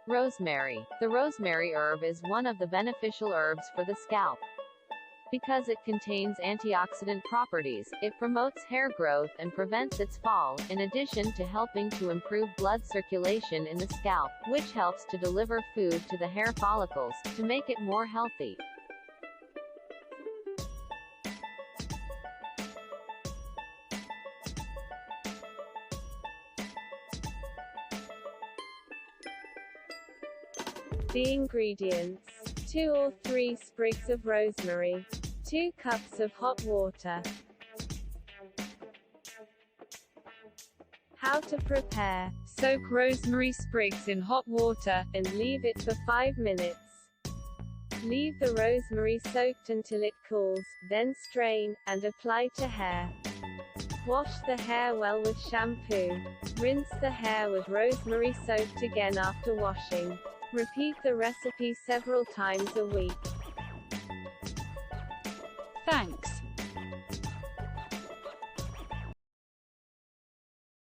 Rosemary. The rosemary herb is one of the beneficial herbs for the scalp. Because it contains antioxidant properties, it promotes hair growth and prevents its fall, in addition to helping to improve blood circulation in the scalp, which helps to deliver food to the hair follicles, to make it more healthy. The ingredients: 2 or 3 sprigs of rosemary, 2 cups of hot water. How to prepare: soak rosemary sprigs in hot water, and leave it for 5 minutes. Leave the rosemary soaked until it cools, then strain, and apply to hair. Wash the hair well with shampoo. Rinse the hair with rosemary soaked again after washing. Repeat the recipe several times a week. Thanks.